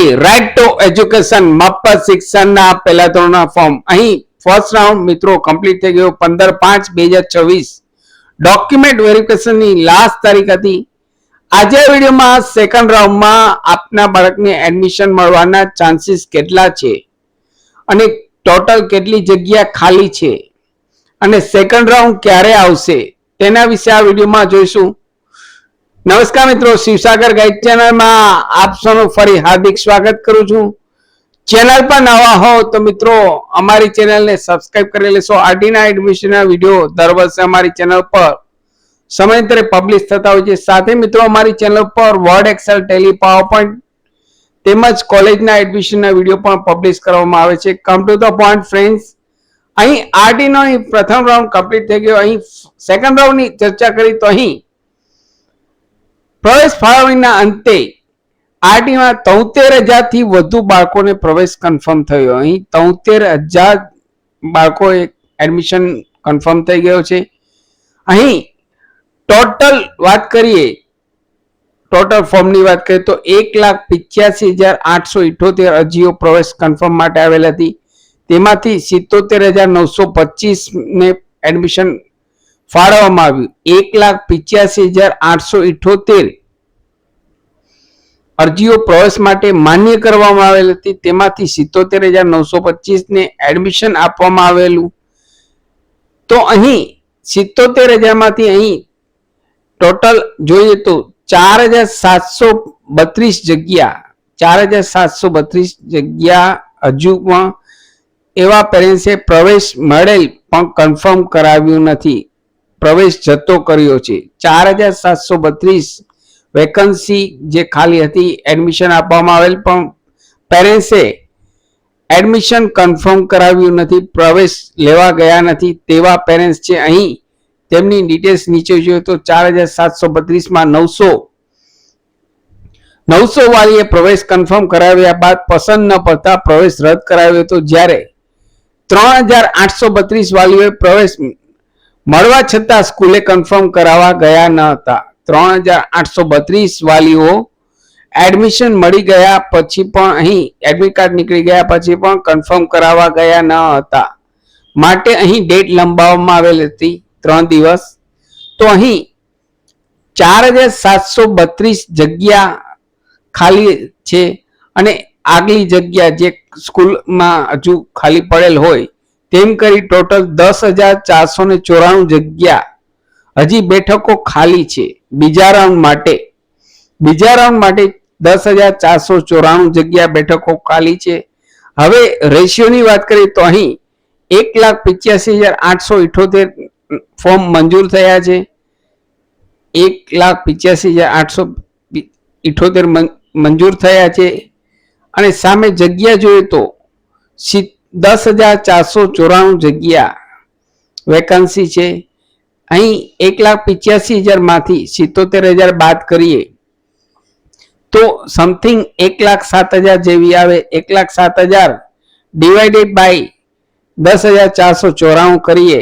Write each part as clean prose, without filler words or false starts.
Right to education મફત શિક્ષણના પહેલા ધોરણના ફોર્મ અહીં ફર્સ્ટ રાઉન્ડ મિત્રો કમ્પ્લીટ થઈ ગયો 15/5/2024 ડોક્યુમેન્ટ વેરિફિકેશનની લાસ્ટ તારીખ હતી. આજે વિડીયોમાં સેકન્ડ રાઉન્ડમાં આપના બાળકને એડમિશન મળવાના ચાન્સીસ કેટલા છે અને ટોટલ કેટલી જગ્યા ખાલી છે અને સેકન્ડ રાઉન્ડ ક્યારે આવશે તેના વિશે આ વિડીયોમાં જોઈશું. નમસ્કાર મિત્રો, શિવસાગર ગાઈડ ચેનલમાં આપ સૌનું ફરી હાર્દિક સ્વાગત કરું છું. ચેનલ પર નવા હો તો મિત્રો અમારી ચેનલને સબસ્ક્રાઇબ કરી લેશો. આરટીના એડમિશનના વિડીયો દર વર્ષે અમારી ચેનલ પર સમયાંતરે પબ્લિશ થતા હોય છે. સાથે મિત્રો અમારી ચેનલ પર વર્ડ, એક્સેલ, ટેલી, પાવરપોઈન્ટ તેમજ કોલેજના એડમિશનના વિડીયો પણ પબ્લિશ કરવામાં આવે છે. Come to the point friends, અહીં આરટીનો પ્રથમ રાઉન્ડ કમ્પ્લીટ થઈ ગયો. અહીં સેકન્ડ રાઉન્ડની ચર્ચા કરી તો અહીં પ્રવેશ ફાળવણીના અંતે આરટીમાં 73,000 થી વધુ બાળકોને પ્રવેશ કન્ફર્મ થયો. અહીં 73,000 બાળકોએ એડમિશન કન્ફર્મ થઈ ગયો છે. અહીં ટોટલ વાત કરીએ, ટોટલ ફોર્મની વાત કરીએ તો 1,85,878 અરજીઓ પ્રવેશ કન્ફર્મ માટે આવેલ હતી. તેમાંથી 77,925 ને એડમિશન ફાળવવામાં આવ્યું. 1,85,878 અરજીઓ પ્રવેશ માટે માન્ય કરવામાં આવેલ હતી. તેમાંથી 77,925 ને એડમિશન આપવામાં આવેલું. તો અહીં 77,000 માંથી અહીં ટોટલ જોઈએ તો 4,732 જગ્યા હજુ પણ એવા પેરેન્ટ્સે પ્રવેશ મળેલ પણ કન્ફર્મ કરાવ્યું નથી, પ્રવેશ જતો કર્યો છે. 4,732 વેકન્સી જે ખાલી હતી, એડમિશન આપવામાં આવેલ પણ પેરેન્ટ્સે એડમિશન કન્ફર્મ કરાવ્યું નથી, પ્રવેશ લેવા ગયા નથી તેવા પેરેન્ટ્સ છે. અહીં તેમની ડિટેલ્સ નીચે જોઈએ તો 4,732 માં 900 વાળીએ પ્રવેશ કન્ફર્મ કરાવ્યા બાદ પસંદ ન પડતા પ્રવેશ રદ કરાવ્યો હતો. જ્યારે 3,832 વાલીઓએ પ્રવેશ મળવા છતાં સ્કૂલે કન્ફર્મ કરાવવા ગયા ન હતા. 3,832 વાલીઓ એડમિશન મળી ગયા પછી પણ અહીં એડમિટ કાર્ડ નીકળી ગયા પછી પણ કન્ફર્મ કરાવવા ગયા ન હતા, માટે અહીં ડેટ લંબાવવામાં આવેલ હતી 3 દિવસ. તો અહીં 4,732 જગ્યા ખાલી છે અને આગલી જગ્યા જે સ્કૂલમાં હજુ ખાલી પડેલ હોય તેમ કરી ટોટલ 10,494 જગ્યા હજી બેઠકો ખાલી છે. બીજા રાઉન્ડ માટે 10,494 જગ્યા બેઠકો ખાલી છે. હવે રેશિયોની વાત કરીએ તો અહીં 1,85,878 ફોર્મ મંજૂર થયા છે. 1,85,878 મંજૂર થયા છે અને સામે જગ્યા જોઈએ તો 10,494 જગ્યા વેકન્સી છે. અહીં 1,85,000 માંથી 77,000 બાદ કરીએ તો સમથિંગ 1,07,000 જેવી આવે. 1,07,000 ડિવાઇડેડ બાય 10,494 કરીએ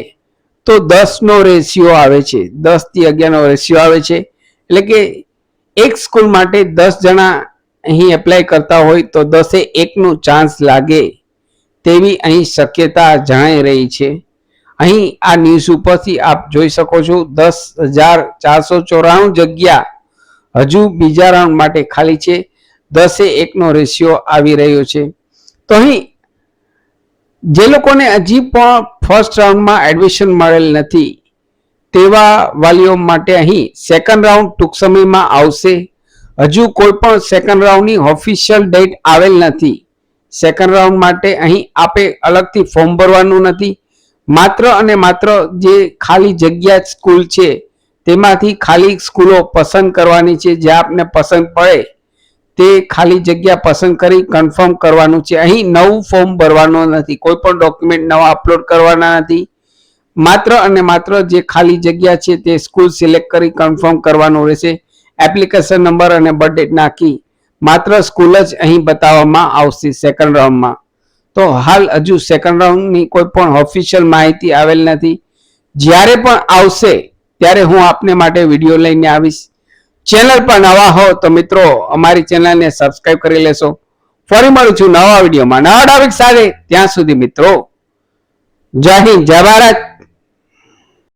તો 10 નો રેશિયો આવે છે, 10 થી 11 નો રેશિયો આવે છે. એટલે કે એક સ્કૂલ માટે 10 જણા અહીં એપ્લાય કરતા હોય તો 10 નો ચાન્સ લાગે તેવી અહીં શક્યતા જણાઈ રહી છે. અહીં આ ન્યૂઝ ઉપરથી આપ જોઈ શકો છો 10,494 જગ્યા હજુ બીજા રાઉન્ડ માટે ખાલી છે. 10 નો રેશિયો આવી રહ્યો છે. તો અહીં જે લોકોને હજી પણ ફર્સ્ટ રાઉન્ડમાં એડમિશન મળેલ નથી તેવા વાલીઓ માટે અહીં સેકન્ડ રાઉન્ડ ટૂંક સમયમાં આવશે. હજુ કોઈ પણ સેકન્ડ રાઉન્ડની ઓફિશિયલ ડેટ આવેલ નથી. સેકન્ડ રાઉન્ડ માટે અહીં આપે અલગથી ફોર્મ ભરવાનું નથી. માત્ર અને માત્ર જે ખાલી જગ્યા સ્કૂલ છે તેમાંથી ખાલી સ્કૂલો પસંદ કરવાની છે. જે આપને પસંદ પડે તે ખાલી જગ્યા પસંદ કરી કન્ફર્મ કરવાનું છે. અહીં નવું ફોર્મ ભરવાનું નથી, કોઈ પણ ડોક્યુમેન્ટ નવા અપલોડ કરવાના નથી. માત્ર અને માત્ર જે ખાલી જગ્યા છે તે સ્કૂલ સિલેક્ટ કરી કન્ફર્મ કરવાનું રહેશે. એપ્લિકેશન નંબર અને બર્થ ડેટ નાખી માત્ર સ્કૂલ જ અહીં બતાવવામાં આવશે સેકન્ડ રાઉન્ડમાં. તો હાલ હજુ સેકન્ડ રાઉન્ડની કોઈ પણ ઓફિશિયલ માહિતી આવેલ નથી. જ્યારે પણ આવશે ત્યારે હું આપને માટે વિડીયો લઈને આવીશ. ચેનલ પર નવા હો તો મિત્રો અમારી ચેનલને સબસ્ક્રાઇબ કરી લેશો. ફરી મળું છું નવા વિડીયોમાં નવા ટોપિક સાથે. ત્યાં સુધી મિત્રો જય હિન્દ જય ભારત.